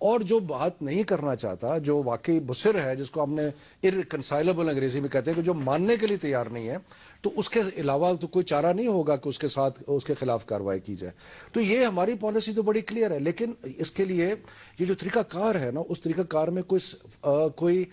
اور جو بات نہیں کرنا چاہتا، جو واقعی مصر ہے، جس کو ہم نے irreconcilable انگریزی میں کہتے ہیں، کہ جو ماننے کے لیے تیار نہیں ہے، تو اس کے علاوہ تو کوئی چارہ نہیں ہوگا کہ اس کے ساتھ اس کے خلاف کارروائی کی جائے. تو یہ ہماری پالیسی تو بڑی کلیئر ہے، لیکن اس کے لیے یہ جو طریقہ کار ہے نا، اس طریقہ کار میں کوئی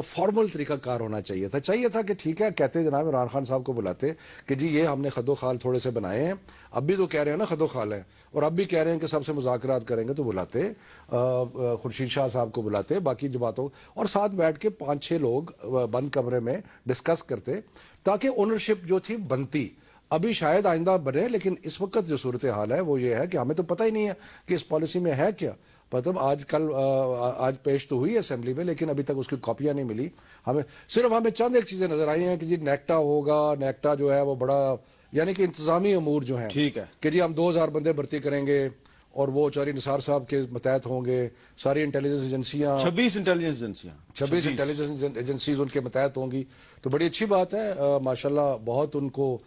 فارمل طریقہ کار ہونا چاہیے تھا کہ ٹھیک ہے، کہتے جناب عمران خان صاحب کو بلاتے کہ جی یہ ہم نے خد و خال تھوڑے سے بنائے ہیں، اب بھی تو کہہ رہے ہیں نا خد و خال ہے، اور اب بھی کہہ رہے ہیں کہ سب سے مذاکرات کریں گے، تو بلاتے خورشید شاہ صاحب کو، بلاتے باقی جماعتوں، اور ساتھ بیٹھ کے 5-6 لوگ بند کمرے میں ڈسکس کرتے، تاکہ اونرشپ جو تھی بنتی. ابھی شاید آئندہ بنے، لیکن اس وقت جو صورتحال ہے وہ یہ ہے کہ ہمیں تو پتہ ہی نہیں ہے کہ اس پالیسی میں ہے کیا. مطلب آج پیش تو ہوئی اسمبلی میں، لیکن ابھی تک اس کی کاپیاں نہیں ملی. ہمیں چند ایک چیزیں نظر آئی ہیں کہ جی نیکٹا ہوگا، نیکٹا جو ہے وہ بڑا، یعنی کہ انتظامی امور جو ہیں، ٹھیک ہے کہ جی ہم 2000 بندے بھرتی کریں گے، اور وہ چوہدری نثار صاحب کے متحد ہوں گے، ساری انٹیلیجنس ایجنسیاں 26 انٹیلیجنس ایجنسیاں 26 انٹیلیجنس ایجنسیز ان کے متحد ہوں گی. تو بڑی اچھی بات ہے، ماشاءاللہ بہت ان کو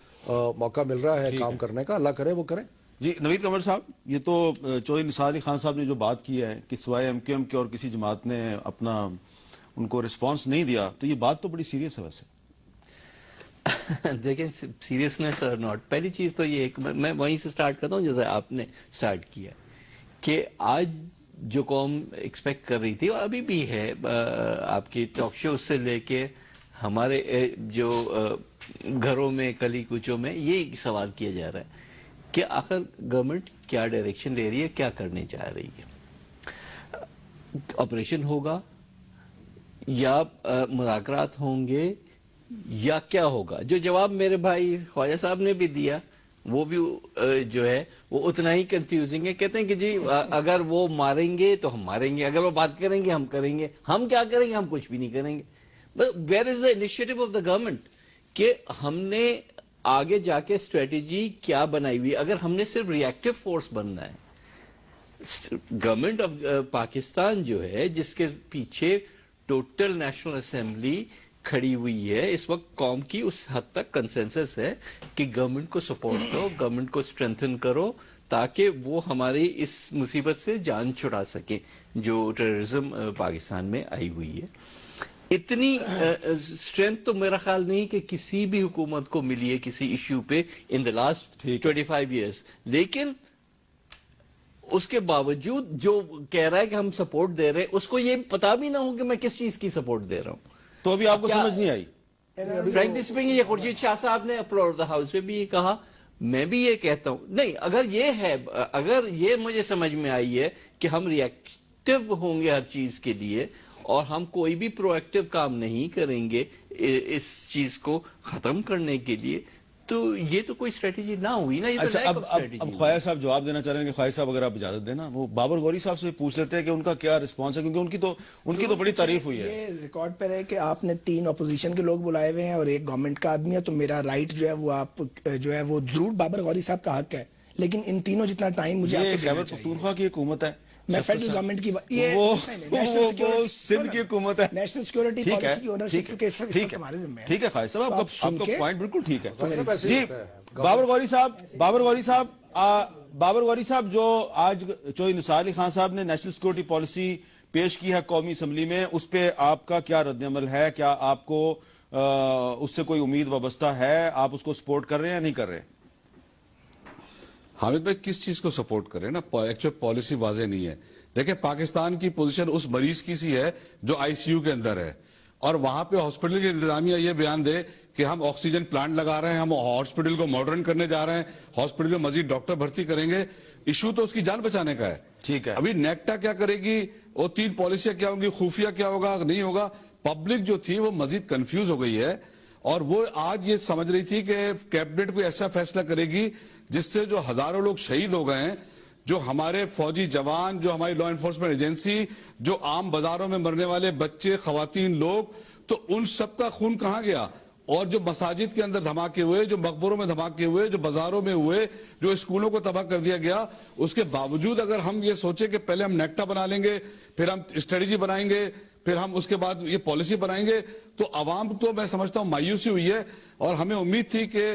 موقع مل رہا ہے کام کرنے کا. اللہ کرے وہ کریں. جی نوید قمر صاحب، یہ تو چودھری نثار علی خان صاحب نے جو بات کی ہے کہ سوائے ایم کیو ایم کے اور کسی جماعت نے اپنا ان کو رسپانس نہیں دیا، تو یہ بات تو بڑی سیریس ہے. ویسے دیکھیں سیریسنس اور ناٹ، پہلی چیز تو یہ ایک میں وہیں سے سٹارٹ کرتا ہوں جیسے آپ نے سٹارٹ کیا کہ آج جو قوم ایکسپیکٹ کر رہی تھی اور ابھی بھی ہے، آپ کی ٹاک شوز سے لے کے ہمارے جو گھروں میں کلی کوچوں میں یہ سوال کیا جا رہا ہے کہ آخر گورنمنٹ کیا ڈائریکشن لے رہی ہے، کیا کرنے جا رہی ہے. آپریشن ہوگا یا مذاکرات ہوں گے یا کیا ہوگا؟ جو جواب میرے بھائی خواجہ صاحب نے بھی دیا وہ بھی جو ہے وہ اتنا ہی کنفیوزنگ ہے. کہتے ہیں کہ جی اگر وہ ماریں گے تو ہم ماریں گے، اگر وہ بات کریں گے ہم کریں گے. ہم کیا کریں گے؟ ہم کچھ بھی نہیں کریں گے. Where is the initiative of the government کہ ہم نے آگے جا کے اسٹریٹجی کیا بنائی ہوئی؟ اگر ہم نے صرف ری ایکٹیو فورس بننا ہے، گورنمنٹ آف پاکستان جو ہے جس کے پیچھے ٹوٹل نیشنل اسمبلی کھڑی ہوئی ہے اس وقت، قوم کی اس حد تک کنسنسس ہے کہ گورنمنٹ کو سپورٹ کرو، گورنمنٹ کو اسٹرینتھن کرو تاکہ وہ ہماری اس مصیبت سے جان چھڑا سکے جو ٹیررزم پاکستان میں آئی ہوئی ہے. اتنی اسٹرینتھ تو میرا خیال نہیں کہ کسی بھی حکومت کو ملی ہے کسی ایشو پہ ان دا لاسٹ 25 ایئرس. لیکن اس کے باوجود جو کہہ رہا ہے کہ ہم سپورٹ دے رہے ہیں، اس کو یہ پتا بھی نہ ہو کہ میں کس چیز کی سپورٹ دے رہا ہوں. تو ابھی آپ کو سمجھ نہیں آئی؟ فرینکلی اسپیکنگ، یہ خورشید شاہ صاحب نے فلور آف دا ہاؤس پہ بھی یہ کہا، میں بھی یہ کہتا ہوں. نہیں، اگر یہ ہے، اگر یہ مجھے سمجھ میں آئی ہے کہ ہم ری ایکٹیو ہوں گے ہر چیز کے لیے اور ہم کوئی بھی پرو ایکٹیو کام نہیں کریں گے اس چیز کو ختم کرنے کے لیے، تو یہ تو کوئی اسٹریٹجی نہ ہوئی نا. یہ تو اچھا، اب خواجہ صاحب جواب دینا چاہ رہے ہیں کہ خواجہ صاحب اگر آپ اجازت دینا وہ بابر غوری صاحب سے پوچھ لیتے ہیں کہ ان کا کیا رسپانس ہے، کیونکہ ان کی تو بڑی تعریف ہوئی ہے. یہ ریکارڈ پر ہے کہ آپ نے 3 اپوزیشن کے لوگ بلائے ہوئے ہیں اور 1 گورنمنٹ کا آدمی ہے، تو میرا رائٹ جو ہے وہ آپ جو ہے وہ ضرور بابر غوری صاحب کا حق ہے، لیکن ان تینوں جتنا ٹائم مجھے یہ خیبر پختونخوا کی حکومت ہے، میں فیڈرل گورنمنٹ کی وہ سندھ کی حکومت ہے، نیشنل سیکورٹی پالیسی کی اونرشپ چونکہ اس وقت ہمارے ذمہ ہے. ٹھیک ہے خواجہ صاحب، آپ کا پوائنٹ بالکل ٹھیک ہے. جی بابر غوری صاحب جو آج چودھری نثار علی خان صاحب نے نیشنل سیکورٹی پالیسی پیش کی ہے قومی اسمبلی میں، اس پہ آپ کا کیا رد عمل ہے؟ کیا آپ کو اس سے کوئی امید وابستہ ہے؟ آپ اس کو سپورٹ کر رہے ہیں یا نہیں کر رہے؟ حامد بھائی کس چیز کو سپورٹ کریں نا، ایکچوئل پالیسی واضح نہیں ہے. دیکھیں پاکستان کی پوزیشن اس مریض کی سی ہے جو آئی سی یو کے اندر ہے، اور وہاں پہ ہاسپٹل کی انتظامیہ یہ بیان دے کہ ہم آکسیجن پلانٹ لگا رہے ہیں، ہم ہاسپٹل کو ماڈرن کرنے جا رہے ہیں، ہاسپٹل میں مزید ڈاکٹر بھرتی کریں گے. ایشو تو اس کی جان بچانے کا ہے. ٹھیک ہے، ابھی نیکٹا کیا کرے گی، وہ 3 پالیسیاں کیا ہوں گی، خفیہ کیا ہوگا نہیں ہوگا. پبلک جو تھی وہ مزید کنفیوز ہو گئی ہے، اور وہ آج یہ سمجھ رہی تھی کہ کیبنٹ کوئی ایسا فیصلہ کرے گی جس سے جو ہزاروں لوگ شہید ہو گئے ہیں، جو ہمارے فوجی جوان، جو ہماری لا انفورسمنٹ ایجنسی، جو عام بازاروں میں مرنے والے بچے، خواتین، لوگ، تو ان سب کا خون کہاں گیا؟ اور جو مساجد کے اندر دھماکے ہوئے، جو مقبروں میں دھماکے ہوئے، جو بازاروں میں ہوئے، جو اسکولوں کو تباہ کر دیا گیا، اس کے باوجود اگر ہم یہ سوچیں کہ پہلے ہم نیکٹا بنا لیں گے، پھر ہم اسٹریٹجی بنائیں گے، پھر ہم اس کے بعد یہ پالیسی بنائیں گے، تو عوام تو میں سمجھتا ہوں مایوسی ہوئی ہے. اور ہمیں امید تھی کہ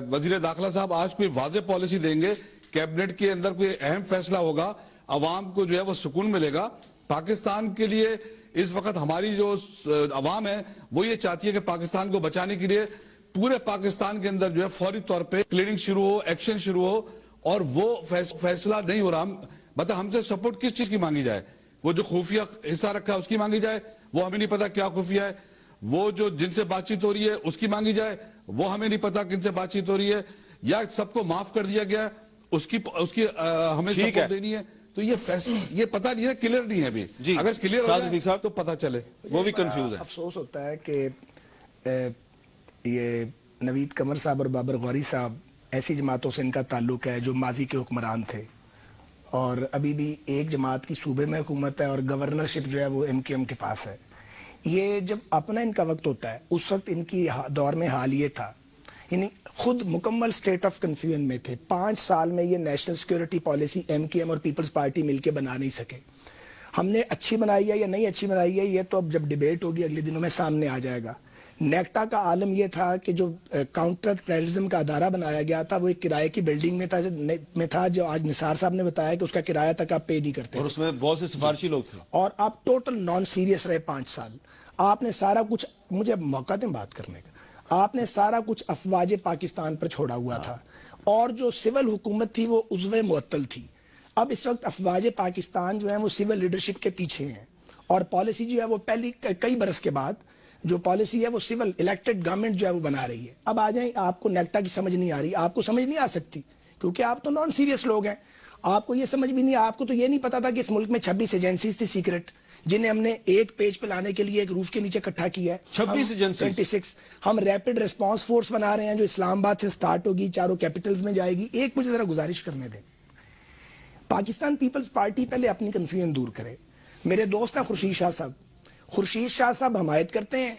وزیر داخلہ صاحب آج کوئی واضح پالیسی دیں گے، کیبنٹ کے اندر کوئی اہم فیصلہ ہوگا. عوام کو جو ہے وہ سکون ملے گا. پاکستان کے لیے اس وقت ہماری جو عوام ہے وہ یہ چاہتی ہے کہ پاکستان کو بچانے کے لیے پورے پاکستان کے اندر جو ہے فوری طور پہ کلیننگ شروع ہو, ایکشن شروع ہو, اور وہ فیصلہ نہیں ہو رہا. مطلب ہم سے سپورٹ کس چیز کی مانگی جائے؟ وہ جو خفیہ حصہ رکھا ہے اس کی مانگی جائے, وہ ہمیں نہیں پتا کیا خفیہ ہے. وہ جو جن سے بات چیت ہو رہی ہے اس کی مانگی جائے, وہ ہمیں نہیں پتا کن سے بات چیت ہو رہی ہے, یا سب کو معاف کر دیا گیا اس کی ہمیں سپورٹ دینی ہے. تو یہ فیصلہ یہ پتہ نہیں ہے, کلیئر نہیں ہے ابھی. اگر کلیئر ہو جائے تو پتہ چلے. وہ بھی کنفیوز ہے. افسوس ہوتا ہے کہ یہ نوید قمر صاحب اور بابر غوری صاحب ایسی جماعتوں سے ان کا تعلق ہے جو ماضی کے حکمران تھے, اور ابھی بھی ایک جماعت کی صوبے میں حکومت ہے اور گورنرشپ جو ہے وہ MQM کے پاس ہے. یہ جب اپنا ان کا وقت ہوتا ہے اس وقت ان کی دور میں حال یہ تھا, یعنی خود مکمل سٹیٹ آف کنفیوژن میں تھے. 5 سال میں یہ نیشنل سیکیورٹی پالیسی MQM اور پیپلز پارٹی مل کے بنا نہیں سکے. ہم نے اچھی بنائی ہے یا نہیں اچھی بنائی ہے یہ تو اب جب ڈیبیٹ ہوگی اگلے دنوں میں سامنے آ جائے گا. نیکٹا کا عالم یہ تھا کہ جو کاؤنٹر ٹیررزم کا ادارہ بنایا گیا تھا وہ ایک کرائے کی بلڈنگ میں تھا جو آج نثار صاحب نے بتایا کہ اس کا کرایہ تک آپ پے نہیں کرتے, اور اس میں بہت سے سفارشی لوگ تھے, اور آپ ٹوٹل نان سیریس رہے 5 سال. آپ نے سارا کچھ, مجھے موقع دیں بات کرنے کا, آپ نے سارا کچھ افواج پاکستان پر چھوڑا ہوا تھا, اور جو سول حکومت تھی وہ عضو معطل تھی. اب اس وقت افواج پاکستان جو ہیں وہ سول لیڈرشپ کے پیچھے ہیں, اور پالیسی جو ہے وہ پہلی کئی برس کے بعد جو پالیسی ہے وہ سول الیکٹڈ گورنمنٹ جو ہے وہ بنا رہی ہے. اب آ جائیں, آپ کو نیکٹا کی سمجھ نہیں آ رہی, آپ کو سمجھ نہیں آ سکتی کیونکہ آپ تو نان سیریس لوگ ہیں. آپ کو یہ سمجھ بھی نہیں, آپ کو تو یہ نہیں پتا تھا کہ اس ملک میں 26 ایجنسیز تھی سیکرٹ, جنہیں ہم نے ایک پیج پہ لانے کے لیے ایک روف کے نیچے اکٹھا کیا ہے. 26 ایجنسیز, 26. ہم ریپڈ ریسپانس فورس بنا رہے ہیں جو اسلام آباد سے سٹارٹ ہوگی, چاروں کیپٹلز میں جائے گی. ایک مجھے ذرا گزارش کرنے دیں, پاکستان پیپلز پارٹی پہلے اپنی کنفیوژن دور کرے. میرے دوست ہیں خورشید شاہ صاحب حمایت کرتے ہیں,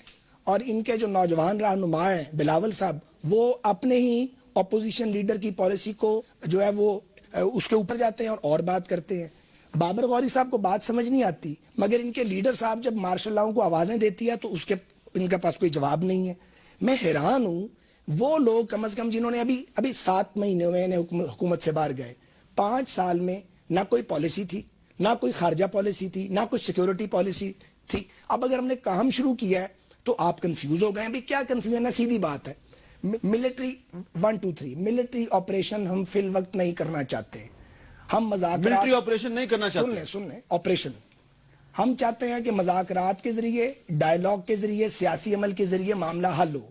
اور ان کے جو نوجوان رہنما ہیں بلاول صاحب وہ اپنے ہی اپوزیشن لیڈر کی پالیسی کو جو ہے وہ اس کے اوپر جاتے ہیں اور بات کرتے ہیں. بابر غوری صاحب کو بات سمجھ نہیں آتی, مگر ان کے لیڈر صاحب جب مارشل لاؤں کو آوازیں دیتی ہے تو اس کے ان کے پاس کوئی جواب نہیں ہے. میں حیران ہوں وہ لوگ کم از کم جنہوں نے ابھی 7 مہینے میں حکومت سے باہر گئے, 5 سال میں نہ کوئی پالیسی تھی, نہ کوئی خارجہ پالیسی تھی, نہ کوئی سیکیورٹی پالیسی تھی. اب اگر ہم نے کام شروع کیا ہے تو آپ کنفیوز ہو گئے. ابھی کیا کنفیوژن ہے, سیدھی بات ہے. ملٹری 1 2 3 ملٹری آپریشن ہم فی الوقت نہیں کرنا چاہتے. ہم مذاکرات, ملٹری آپریشن نہیں کرنا چاہتے. سن لیں آپریشن ہم چاہتے ہیں کہ مذاکرات کے ذریعے, ڈائیلاگ کے ذریعے, سیاسی عمل کے ذریعے معاملہ حل ہو.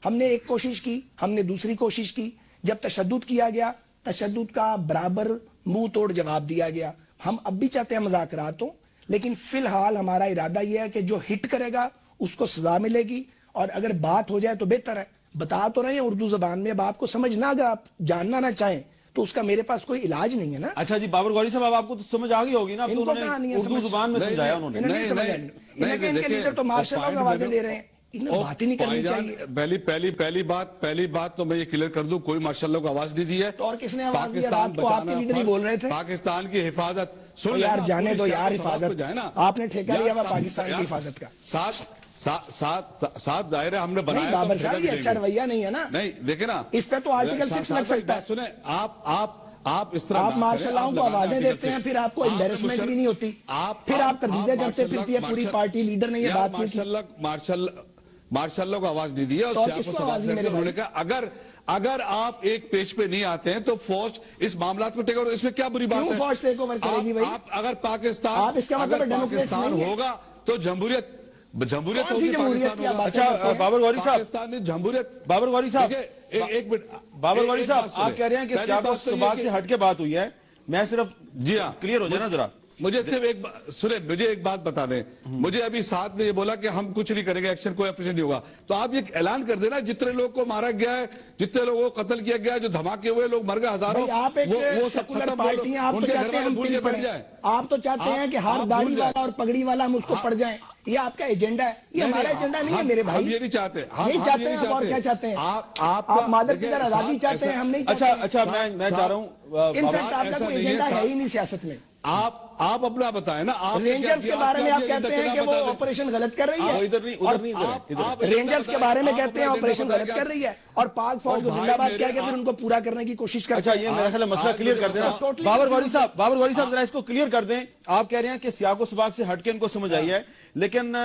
ہم نے ایک کوشش کی, ہم نے دوسری کوشش کی, جب تشدد کیا گیا تشدد کا برابر منہ توڑ جواب دیا گیا. ہم اب بھی چاہتے ہیں مذاکرات ہوں, لیکن فی الحال ہمارا ارادہ یہ ہے کہ جو ہٹ کرے گا اس کو سزا ملے گی, اور اگر بات ہو جائے تو بہتر ہے. بتا تو رہے ہیں اردو زبان میں, اب آپ کو سمجھنا, اگر آپ جاننا نہ چاہیں تو اس کا میرے پاس کوئی علاج نہیں ہے نا. اچھا جی بابر غوری صاحب, آپ کو تو سمجھ آ گئی ہوگی نا, اب تو انہوں نے اردو زبان میں سمجھایا. انہوں نے ان کے لیڈر تو مارشل لاء آوازیں دے رہے ہیں, بات ہی نہیں کرنی چاہیے. پہلی بات تو میں یہ کلیئر کر دوں, کوئی مارشل لاء کو آواز نہیں دی ہے. اور کس نے آواز دی؟ رات کو آپ کے لیڈر ہی بول رہے تھے. پاکستان کی حفاظت, سن یار جانے دو یار, حفاظت آپ نے ٹھیکہ لیا ہوا پاکستان کی حفاظت کا. ساتھ ظاہر ہے ہم نے بنایا. بابر صاحب یہ اچھا رویہ نہیں ہے نا. نہیں دیکھیں نا, اس پہ تو آرٹیکل 6 لگ سکتا ہے. سنیں آپ اس طرح آپ مارشل لاء کو آوازیں دیتے ہیں, پھر آپ کو امبیرسمنٹ بھی نہیں ہوتی, پھر آپ تردیدیں کرتے پھرتی ہے پوری پارٹی لیڈر نے یہ بات نہیں کی. مارشل لاء کو آواز نہیں دی ہے, اور انہوں نے کہا اگر آپ ایک پیج پہ نہیں آتے ہیں تو فوج اس معاملات کو ٹیک اوور, اس میں کیا بری بات ہے؟ فوج ٹیک اوور کرے گی بھائی؟ اگر پاکستان ہوگا تو جمہوریت ہوگی, پاکستان ہوگا. اچھا بابر غوری صاحب, پاکستان نے جمہوریت, بابر غوری صاحب, ایک منٹ, بابر غوری صاحب آپ کہہ رہے ہیں کہ سیاق و سباق سے ہٹ کے بات ہوئی ہے. میں صرف جی ہاں کلیئر ہو جائے نا ذرا, مجھے صرف مجھے ایک بات بتا دیں. مجھے ابھی ساتھ نے یہ بولا کہ ہم کچھ نہیں کریں گے, ایکشن کوئی آپریشن نہیں ہوگا. تو آپ یہ اعلان کر دینا, جتنے لوگ کو مارا گیا ہے, جتنے لوگوں کو قتل کیا گیا ہے, جو دھماکے ہوئے لوگ مر گئے ہزاروں, آپ ایک سیکولر پارٹی ہیں, آپ تو چاہتے ہیں ہم پل پڑ جائیں, آپ تو چاہتے ہیں کہ ہر داڑھی والا اور پگڑی والا ہم اس کو پڑ جائیں. یہ آپ کا ایجنڈا ہے, یہ ہمارا ایجنڈا نہیں ہے میرے بھائی. ہم یہ نہیں چاہتے, یہی چاہتے ہیں. آپ اور کیا چاہتے ہیں؟ آپ مادر کی طرح آزادی چاہتے ہیں, ہم نہیں چاہتے. اچھا میں چاہ رہا ہوں, انفیکٹ آپ کا کوئی ایجنڈا ہے ہی نہیں سیاست میں. آپ اپنا بتائیں نا. آپ رینجرز کے بارے میں آپ کہتے ہیں کہ وہ آپریشن غلط کر رہی ہے. رینجرز کے بارے میں کہتے ہیں آپریشن غلط کر رہی ہے اور پاک فوج کو زندہ باد کیا کہ پھر ان کو پورا کرنے کی کوشش کرتے ہیں. اچھا یہ میرا خیال ہے مسئلہ کلیئر کر دینا. بابر غوری صاحب ذرا اس کو کلیئر کر دیں. آپ کہہ رہے ہیں کہ سیاق و سباق سے ہٹ کے ان کو سمجھ آئی ہے, لیکن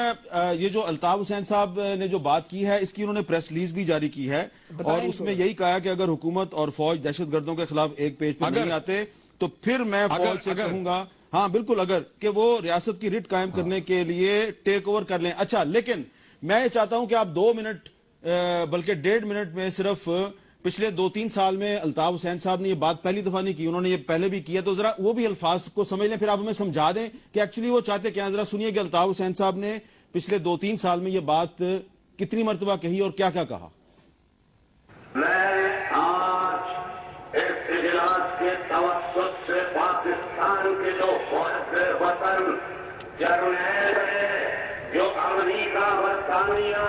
یہ جو الطاف حسین صاحب نے جو بات کی ہے اس کی انہوں نے پریس ریلیز بھی جاری کی ہے اور اس میں یہی کہا کہ اگر حکومت اور فوج دہشت گردوں کے خلاف ایک پیج پر نہیں آتے تو پھر میں فوج سے کہوں گا ہاں بالکل اگر کہ وہ ریاست کی ریٹ قائم کرنے کے لیے ٹیک اوور کر لیں. اچھا لیکن میں یہ چاہتا ہوں کہ آپ 2 منٹ بلکہ 1.5 منٹ میں صرف پچھلے 2-3 سال میں الطاف حسین صاحب نے یہ بات پہلی دفعہ نہیں کی, انہوں نے یہ پہلے بھی کیا, تو ذرا وہ بھی الفاظ کو سمجھ لیں, پھر آپ ہمیں سمجھا دیں کہ ایکچولی وہ چاہتے کیا. ذرا سنیے کہ الطاف حسین صاحب نے پچھلے 2-3 سال میں یہ بات کتنی مرتبہ کہی اور کیا کیا کہا. میں آج اس اجلاس کے توسط سے پاکستان کے جو فوج وطن جرنیل ہے جو امریکہ برطانیہ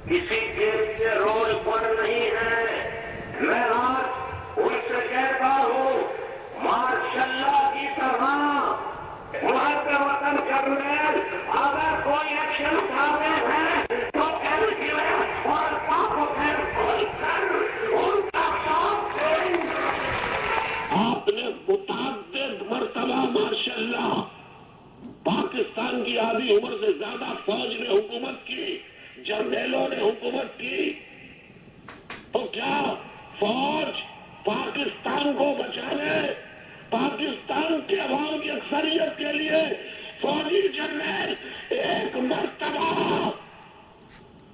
کسی دیش کے رول پر نہیں ہے, میں آج ان سے کہتا ہوں ماشاء اللہ کی طرح محب وطن جرنیل اگر کوئی ایکشن اٹھاتے ہیں تو اور آپ نے متعدد مرتبہ ماشاء اللہ پاکستان کی آدھی عمر سے زیادہ فوج نے حکومت کی, جرنیلوں نے حکومت کی, تو کیا فوج پاکستان کو بچانے, پاکستان کے عوام کی اکثریت کے لیے فوجی جرنیل ایک مرتبہ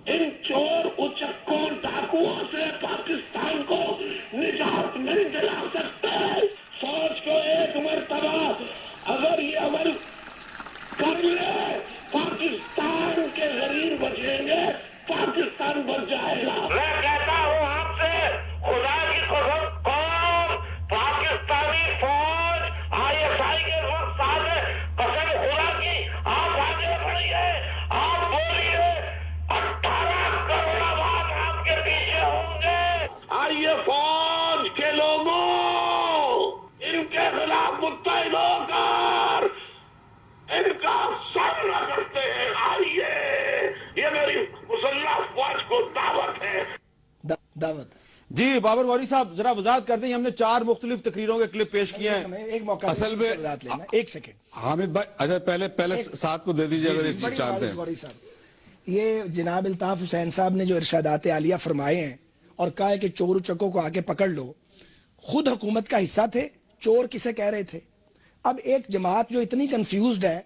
ان چور اچکوں ڈاکوؤں سے پاکستان کو نجات نہیں دلا سکتے. فوج کو ایک مرتبہ اگر یہ عمل کر لے پاکستان کے غریب بچیں گے, پاکستان بچ جائے گا. میں کہتا ہوں آپ سے خدا کی قسم قوم پاکستانی فوج ISI کے وقت ساتھ قسم خدا کی آپ آگے بڑھیے, آپ بولیے, 18 کروڑ آواز آپ کے پیچھے ہوں گے. آئیے فوج کے لوگوں ان کے خلاف متحد ہو کر ان کا سامنا کرتے ہیں. آئیے, یہ میری مسلح فوج کو دعوت ہے. دعوت. جی بابر غوری صاحب ذرا وضاحت کر دیں, ہم نے 4 مختلف تقریروں کے کلپ پیش کیے ہیں. ایک موقع اصل میں ایک سیکنڈ حامد بھائی, اچھا پہلے ساتھ کو دے دیجیے اگر اس کی چارتے ہیں. یہ جناب الطاف حسین صاحب نے جو ارشادات عالیہ فرمائے ہیں اور کہا ہے کہ چور چکوں کو آگے پکڑ لو, خود حکومت کا حصہ تھے, چور کسے کہہ رہے تھے. اب ایک جماعت جو اتنی کنفیوزڈ ہے,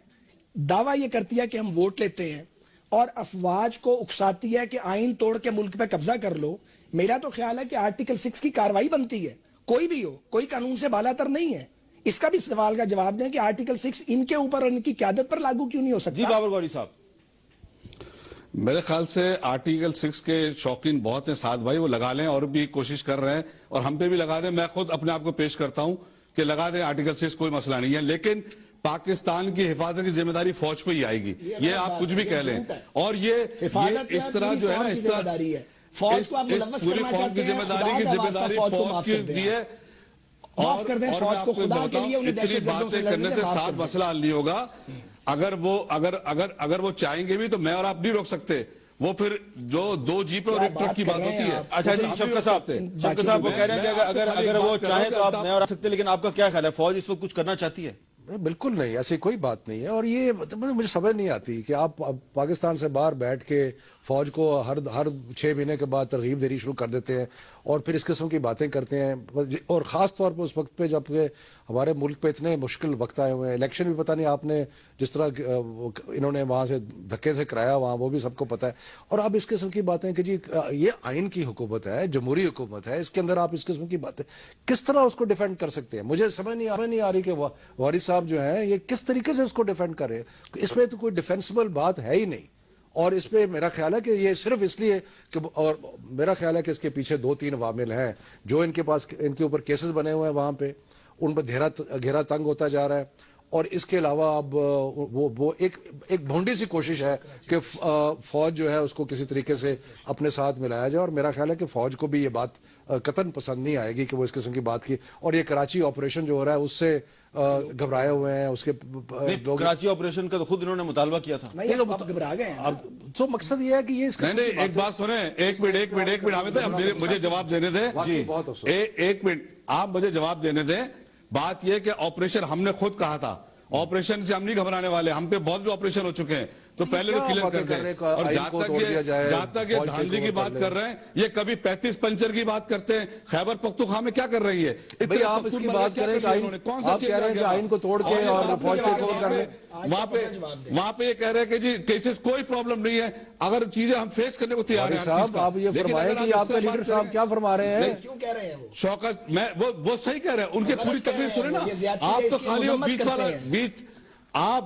دعویٰ یہ کرتی ہے کہ ہم ووٹ لیتے ہیں اور افواج کو اکساتی ہے کہ آئین توڑ کے ملک پہ قبضہ کر لو. میرا تو خیال ہے کہ آرٹیکل 6 کی کاروائی بنتی ہے, کوئی بھی ہو, کوئی قانون سے بالا تر نہیں ہے. اس کا بھی سوال کا جواب دیں کہ آرٹیکل 6 ان کے اوپر اور ان کی قیادت پر لاگو کیوں نہیں ہو سکتا. جی بابر غوری صاحب, میرے خیال سے آرٹیکل 6 کے شوقین بہت ہیں ساتھ بھائی, وہ لگا لیں اور بھی کوشش کر رہے ہیں اور ہم پہ بھی لگا دیں. میں خود اپنے آپ کو پیش کرتا ہوں کہ لگا دیں آرٹیکل 6, کوئی مسئلہ نہیں ہے, لیکن پاکستان کی حفاظت کی ذمہ داری فوج پہ ہی آئے گی. یہ آپ کچھ بھی کہہ لیں, اور یہ اس طرح جو ہے نا اس طرح پوری فوج کی ذمہ داری فوج کی دی ہے. اور میں آپ کو بتاؤں اتنی باتیں کرنے سے ساتھ مسئلہ حل نہیں ہوگا. اگر وہ چاہیں گے بھی تو میں اور آپ نہیں روک سکتے. وہ پھر جو 2 جیپیں اور 1 ٹرک کی بات ہوتی ہے. اچھا جی شفقت صاحب وہ کہہ رہے ہیں کہ اگر وہ چاہیں تو آپ میں اور آ سکتے, لیکن آپ کا کیا خیال ہے, فوج اس وقت کچھ کرنا چاہتی ہے؟ بالکل نہیں, ایسی کوئی بات نہیں ہے. اور یہ مجھے سمجھ نہیں آتی کہ آپ پاکستان سے باہر بیٹھ کے فوج کو ہر 6 مہینے کے بعد ترغیب دینی شروع کر دیتے ہیں اور پھر اس قسم کی باتیں کرتے ہیں. اور خاص طور پہ اس وقت پہ جب کہ ہمارے ملک پہ اتنے مشکل وقت آئے ہوئے ہیں, الیکشن بھی پتہ نہیں آپ نے جس طرح انہوں نے وہاں سے دھکے سے کرایا وہاں, وہ بھی سب کو پتہ ہے. اور اب اس قسم کی باتیں کہ جی یہ آئین کی حکومت ہے, جمہوری حکومت ہے, اس کے اندر آپ اس قسم کی باتیں کس طرح اس کو ڈیفینڈ کر سکتے ہیں. مجھے سمجھ نہیں آ رہی کہ وارث صاحب جو ہیں یہ کس طریقے سے اس کو ڈیفینڈ کر رہے ہیں. اس پہ تو کوئی ڈیفینسبل بات ہے ہی نہیں. اور اس پہ میرا خیال ہے کہ یہ صرف اس لیے کہ, اور میرا خیال ہے کہ اس کے پیچھے 2-3 عوامل ہیں جو ان کے اوپر کیسز بنے ہوئے ہیں وہاں پہ, ان پہ گھیرا تنگ ہوتا جا رہا ہے. اور اس کے علاوہ اب وہ ایک بھونڈی سی کوشش ہے کہ فوج جو ہے اس کو کسی طریقے سے اپنے ساتھ ملایا جائے، اور میرا خیال ہے کہ فوج کو بھی یہ بات قطعاً پسند نہیں آئے گی کہ وہ اس قسم کی بات کی. اور یہ کراچی آپریشن جو ہو رہا ہے اس سے گھبرائے ہوئے ہیں اس کے لوگ. کراچی آپریشن کا تو خود انہوں نے مطالبہ کیا تھا. نہیں تو گھبرا گئے ہیں. تو مقصد یہ ہے کہ یہ اس کا نہیں ایک بات سنیں، ایک منٹ حامد بھائی مجھے جواب دینے دیں. جی بہت افسوس. ایک منٹ آپ مجھے جواب دینے دیں. بات یہ کہ آپریشن ہم نے خود کہا تھا، آپریشن سے ہم نہیں گھبرانے والے، ہم پہ بہت بھی آپریشن ہو چکے ہیں، تو پہلے تو کلیئر کر دیں. اور جہاں تک یہ دھاندلی کی بات کر رہے ہیں، یہ کبھی 35 پنچر کی بات کرتے ہیں. خیبر پختونخوا میں کیا کر رہی ہے؟ بھئی آپ اس کی بات کریں کہ آپ کہہ رہے ہیں کہ آئین کو توڑ کے اور فوج ٹیک اوور کر لیں. وہاں پہ یہ کہہ رہے ہیں کہ جی کیسز کوئی پرابلم نہیں ہے، اگر چیزیں ہم فیس کرنے کو تیار ہیں. صاحب آپ یہ فرمائیں کہ آپ کے لیڈر صاحب کیا فرما رہے ہیں؟ کیوں کہہ رہے ہیں وہ شوکت؟ میں وہ صحیح کہہ رہے ہیں، ان کی پوری تقریر سنیں نا. آپ تو خالی وہ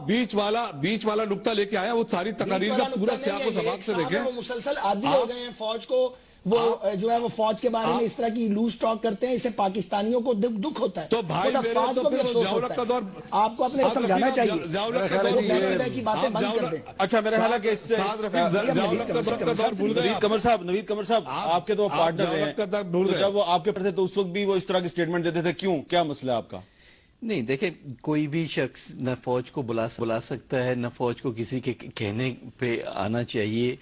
بیچ والا نقطہ لے کے آیا، وہ ساری تقاریر کا پورا سیاق و سباق سے دیکھیں. وہ مسلسل عادی ہو گئے ہیں فوج کو، وہ جو ہے وہ فوج کے بارے میں اس طرح کی لوز ٹاک کرتے ہیں، اسے پاکستانیوں کو دکھ ہوتا ہے. تو بھائی میرے تو پھر ضیاء الحق کا دور آپ کو اپنے کو سمجھانا چاہیے. ضیاء الحق کا دور کی باتیں بند کر دیں. اچھا میرا خیال ہے کہ اس سے نوید قمر صاحب آپ کے تو پارٹنر ہیں، جب وہ آپ کے پڑھتے تو اس وقت بھی وہ اس طرح کی سٹیٹمنٹ دیتے تھے، کیوں؟ کیا مسئلہ ہے آپ کا؟ نہیں دیکھیں، کوئی بھی شخص نہ فوج کو بلا سکتا ہے، نہ فوج کو کسی کے کہنے پہ آنا چاہیے.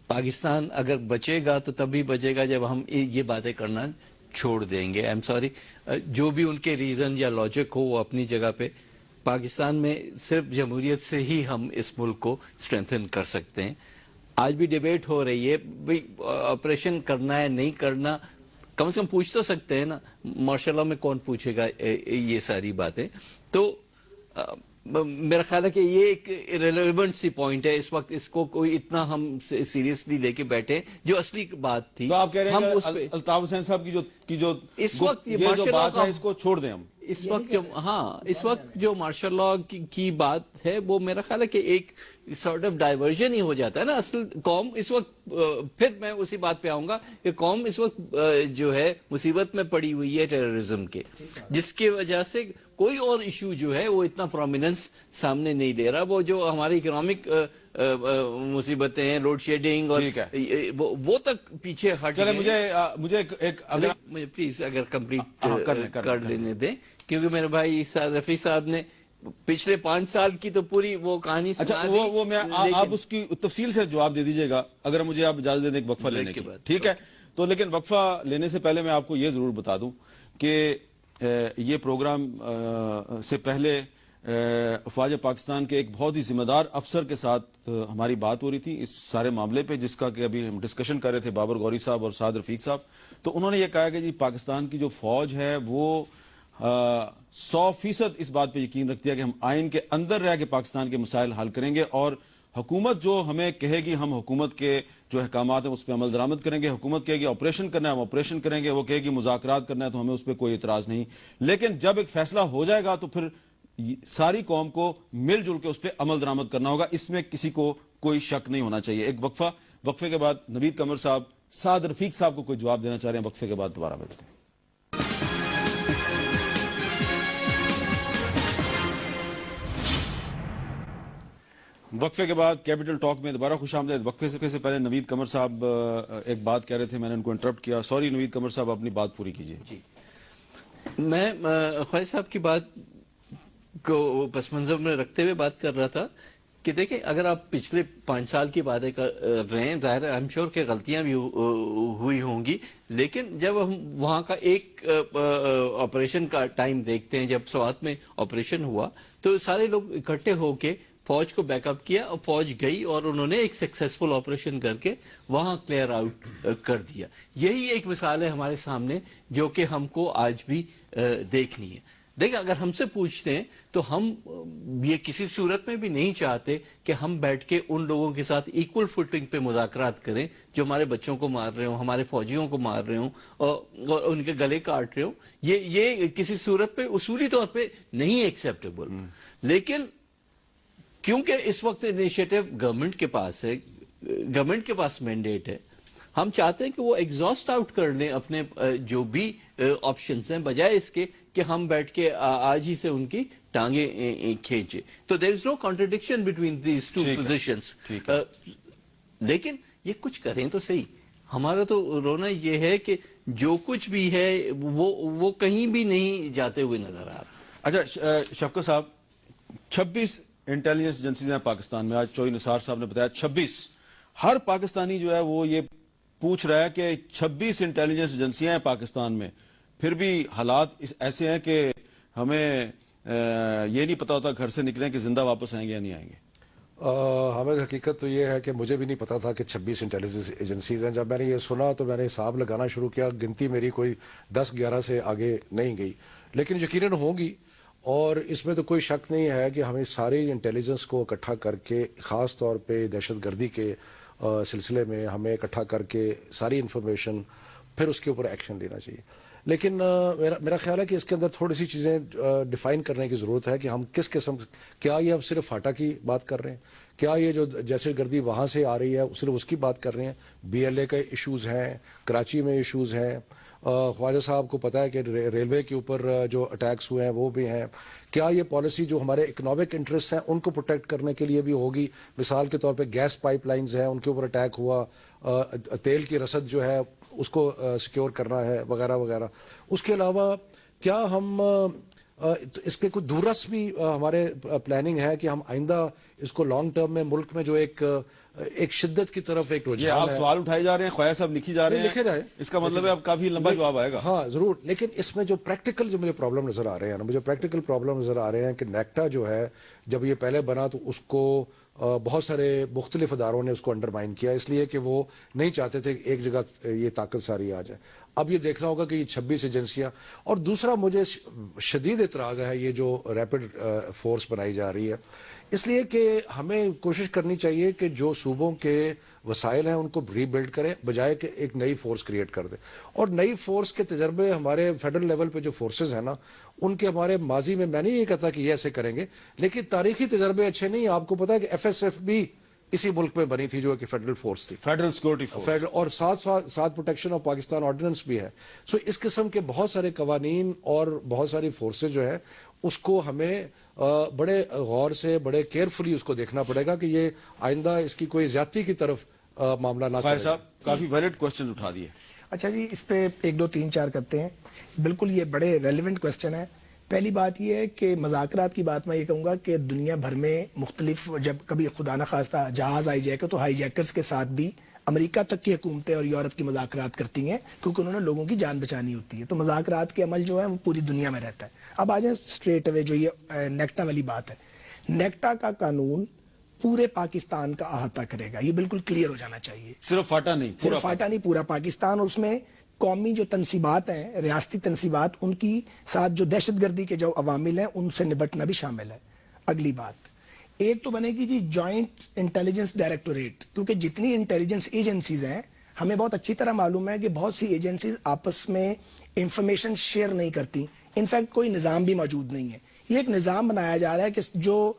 پاکستان اگر بچے گا تو تبھی بچے گا جب ہم یہ باتیں کرنا چھوڑ دیں گے. ایم سوری، جو بھی ان کے ریزن یا لاجک ہو وہ اپنی جگہ پہ. پاکستان میں صرف جمہوریت سے ہی ہم اس ملک کو اسٹرینتھن کر سکتے ہیں. آج بھی ڈیبیٹ ہو رہی ہے بھئی آپریشن کرنا ہے نہیں کرنا، کم سے کم پوچھ تو سکتے ہیں نا. ماشاء اللہ میں کون پوچھے گا یہ ساری باتیں. تو میرا خیال ہے کہ یہ ایک ریلیونٹ سی پوائنٹ ہے اس وقت، اس کو کوئی اتنا ہم سیریسلی لے کے بیٹھے. جو اصلی بات تھی تو آپ کہہ رہے ہم ہیں اس کہ الطاف حسین صاحب کی جو اس وقت یہ جو بات ہے اس کو چھوڑ دیں ہم. اس وقت جو مارشل لاء کی بات ہے وہ میرا خیال ہے کہ ایک سارٹ آف ڈائیورژن ہی ہو جاتا ہے نا. اصل قوم اس وقت، پھر میں اسی بات پہ آؤں گا کہ قوم اس وقت جو ہے مصیبت میں پڑی ہوئی ہے ٹیررزم کے، جس کی وجہ سے کوئی اور ایشو جو ہے وہ اتنا پرومیننس سامنے نہیں لے رہا. وہ جو ہماری اکنامک مصیبتیں ہیں، لوڈ شیڈنگ اور وہ تک پیچھے ہٹ چلے. مجھے ایک پلیز اگر کمپلیٹ کر لینے دیں، کیونکہ میرے بھائی رفیع صاحب نے پچھلے 5 سال کی تو پوری وہ کہانی سنا دی. وہ میں آپ اس کی تفصیل سے جواب دے دیجئے گا اگر مجھے آپ اجازت دیں ایک وقفہ لینے کی. ٹھیک ہے. تو لیکن وقفہ لینے سے پہلے میں آپ کو یہ ضرور بتا دوں کہ یہ پروگرام سے پہلے افواج پاکستان کے ایک بہت ہی ذمہ دار افسر کے ساتھ ہماری بات ہو رہی تھی اس سارے معاملے پہ، جس کا کہ ابھی ہم ڈسکشن کر رہے تھے بابر غوری صاحب اور سعد رفیق صاحب. تو انہوں نے یہ کہا کہ جی پاکستان کی جو فوج ہے وہ 100% اس بات پہ یقین رکھتی ہے کہ ہم آئین کے اندر رہ کے پاکستان کے مسائل حل کریں گے، اور حکومت جو ہمیں کہے گی ہم حکومت کے جو احکامات ہیں اس پہ عمل درآمد کریں گے. حکومت کہے گی آپریشن کرنا ہے ہم آپریشن کریں گے، وہ کہے گی مذاکرات کرنا ہے تو ہمیں اس پہ کوئی اعتراض نہیں. لیکن جب ایک فیصلہ ہو جائے گا تو پھر ساری قوم کو مل جل کے اس پہ عمل درآمد کرنا ہوگا، اس میں کسی کو کوئی شک نہیں ہونا چاہیے. ایک وقفے کے بعد نوید قمر صاحب سعد رفیق صاحب کو کوئی جواب دینا چاہ رہے ہیں. وقفے کے بعد دوبارہ ملتے ہیں. وقفے کے بعد کیپٹل ٹاک میں دوبارہ خوش آمدید. وقفے سے پہلے نوید قمر صاحب ایک بات کہہ رہے تھے، میں نے ان کو انٹرپٹ کیا. سوری نوید قمر صاحب، اپنی بات پوری کیجیے. جی میں خواجہ صاحب کی بات کو پس منظر میں رکھتے ہوئے بات کر رہا تھا کہ دیکھیں اگر آپ پچھلے 5 سال کی باتیں کر رہے ہیں، ظاہر ہے آئی ایم شیور کہ غلطیاں بھی ہوئی ہوں گی، لیکن جب ہم وہاں کا ایک آپریشن کا ٹائم دیکھتے ہیں، جب سوات میں آپریشن ہوا تو سارے لوگ اکٹھے ہو کے فوج کو بیک اپ کیا اور فوج گئی اور انہوں نے ایک سکسیسفل آپریشن کر کے وہاں کلیئر آؤٹ کر دیا. یہی ایک مثال ہے ہمارے سامنے جو کہ ہم کو آج بھی دیکھنی ہے. دیکھیں اگر ہم سے پوچھتے ہیں تو ہم یہ کسی صورت میں بھی نہیں چاہتے کہ ہم بیٹھ کے ان لوگوں کے ساتھ ایکول فوٹنگ پہ مذاکرات کریں جو ہمارے بچوں کو مار رہے ہوں، ہمارے فوجیوں کو مار رہے ہوں اور ان کے گلے کاٹ رہے ہوں. یہ کسی صورت پہ اصولی طور پہ نہیں ایکسیپٹیبل. لیکن کیونکہ اس وقت انیشیٹو گورنمنٹ کے پاس ہے، گورنمنٹ کے پاس مینڈیٹ ہے، ہم چاہتے ہیں کہ وہ ایگزاسٹ آؤٹ کر لیں اپنے جو بھی آپشنز ہیں، بجائے اس کے کہ ہم بیٹھ کے آج ہی سے ان کی ٹانگیں کھینچے. تو there is no contradiction between these two positions. لیکن یہ کچھ کریں تو صحیح. ہمارا تو رونا یہ ہے کہ جو کچھ بھی ہے وہ کہیں بھی نہیں جاتے ہوئے نظر آ رہا. اچھا شفقت صاحب، 26 انٹیلیجنس ایجنسیز ہیں پاکستان میں. آج چودھری نثار صاحب نے بتایا 26. ہر پاکستانی جو ہے وہ یہ پوچھ رہا ہے کہ 26 انٹیلیجنس ایجنسیاں ہیں پاکستان میں، پھر بھی حالات ایسے ہیں کہ ہمیں یہ نہیں پتا ہوتا گھر سے نکلیں کہ زندہ واپس آئیں گے یا نہیں آئیں گے. ہمیں حقیقت تو یہ ہے کہ مجھے بھی نہیں پتا تھا کہ 26 انٹیلیجنس ایجنسیز ہیں. جب میں نے یہ سنا تو میں نے حساب لگانا شروع کیا. گنتی میری کوئی 10-11 سے آگے نہیں گئی، لیکن یقیناً ہوگی. اور اس میں تو کوئی شک نہیں ہے کہ ہمیں ساری انٹیلیجنس کو اکٹھا کر کے، خاص طور پہ دہشت گردی کے سلسلے میں ہمیں اکٹھا کر کے ساری انفارمیشن پھر اس کے اوپر ایکشن لینا چاہیے. لیکن میرا خیال ہے کہ اس کے اندر تھوڑی سی چیزیں ڈیفائن کرنے کی ضرورت ہے کہ ہم کس قسم، کیا یہ ہم صرف فاٹا کی بات کر رہے ہیں، کیا یہ جو دہشت گردی وہاں سے آ رہی ہے صرف اس کی بات کر رہے ہیں. BLA کے ایشوز ہیں، کراچی میں ایشوز ہیں، خواجہ صاحب کو پتا ہے کہ ریلوے کے اوپر جو اٹیکس ہوئے ہیں وہ بھی ہیں. کیا یہ پالیسی جو ہمارے اکنامک انٹرسٹ ہیں ان کو پروٹیکٹ کرنے کے لیے بھی ہوگی؟ مثال کے طور پہ گیس پائپ لائنز ہیں، ان کے اوپر اٹیک ہوا، تیل کی رسد جو ہے اس کو سیکیور کرنا ہے، وغیرہ وغیرہ. اس کے علاوہ کیا ہم اس پہ کوئی دورس بھی ہمارے پلاننگ ہے کہ ہم آئندہ اس کو لانگ ٹرم میں ملک میں جو ایک شدت کی طرف ایک رجحان ہے. آپ سوال اٹھائے جا رہے ہیں، خواجہ صاحب لکھی جا رہے ہیں، لکھے جائیں. اس کا مطلب ہے اب کافی لمبا جواب آئے گا. ہاں ضرور. لیکن اس میں جو پریکٹیکل جو مجھے پرابلم نظر آ رہے ہیں مجھے پریکٹیکل پرابلم نظر آ رہے ہیں کہ نیکٹا جو ہے جب یہ پہلے بنا تو اس کو بہت سارے مختلف اداروں نے اس کو انڈرمائن کیا، اس لیے کہ وہ نہیں چاہتے تھے کہ ایک جگہ یہ طاقت ساری آ جائے. اب یہ دیکھنا ہوگا کہ یہ 26 ایجنسیاں. اور دوسرا مجھے شدید اعتراض ہے یہ جو ریپڈ فورس بنائی جا رہی ہے، اس لیے کہ ہمیں کوشش کرنی چاہیے کہ جو صوبوں کے وسائل ہیں ان کو ری بلڈ کریں بجائے کہ ایک نئی فورس کریٹ کر دیں. اور نئی فورس کے تجربے ہمارے فیڈرل لیول پہ جو فورسز ہیں نا ان کے ہمارے ماضی میں نہیں یہ کہتا کہ یہ ایسے کریں گے، لیکن تاریخی تجربے اچھے نہیں. آپ کو پتا ہے کہ FSF بھی اسی ملک میں بنی تھی جو کہ فیڈرل فورس تھی، فیڈرل سیکورٹی فورس، اور ساتھ پروٹیکشن آف پاکستان آرڈیننس بھی ہے. سو اس قسم کے بہت سارے قوانین اور بہت ساری فورسز جو ہے اس کو ہمیں بڑے غور سے بڑے کیئرفلی اس کو دیکھنا پڑے گا کہ یہ آئندہ اس کی کوئی زیادتی کی طرف معاملہ نہ خواجہ صاحب کافی ویلڈ کوسچن اٹھا دیے. اچھا جی، اس پہ 1 2 3 4 کرتے ہیں. بالکل یہ بڑے ریلیونٹ کوسچن ہے. پہلی بات یہ ہے کہ مذاکرات کی بات میں یہ کہوں گا کہ دنیا بھر میں مختلف، جب کبھی خدا نہ خواستہ جہاز ہائی جیک تو ہائی جیکرز کے ساتھ بھی امریکہ تک کی حکومتیں اور یورپ کی مذاکرات کرتی ہیں کیونکہ انہوں نے لوگوں کی جان بچانی ہوتی ہے. تو مذاکرات کے عمل جو ہے وہ پوری دنیا میں رہتا ہے. اب آ جائیں اسٹریٹ اوے جو یہ نیکٹا والی بات ہے. نیکٹا کا قانون پورے پاکستان کا احاطہ کرے گا، یہ بالکل کلیئر ہو جانا چاہیے. صرف فاٹا نہیں، صرف فاٹا نہیں، پورا پاکستان. اور اس میں قومی جو تنصیبات ہیں، ریاستی تنصیبات، ان کی ساتھ جو دہشت گردی کے جو عوامل ہیں ان سے نبٹنا بھی شامل ہے. اگلی بات ایک تو بنے گی جی جوائنٹ انٹیلیجنس ڈائریکٹوریٹ، کیونکہ جتنی انٹیلیجنس ایجنسیز ہیں ہمیں بہت اچھی طرح معلوم ہے کہ بہت سی ایجنسیز آپس میں انفارمیشن شیئر نہیں کرتی. انفیکٹ کوئی نظام بھی موجود نہیں ہے. یہ ایک نظام بنایا جا رہا ہے کہ جو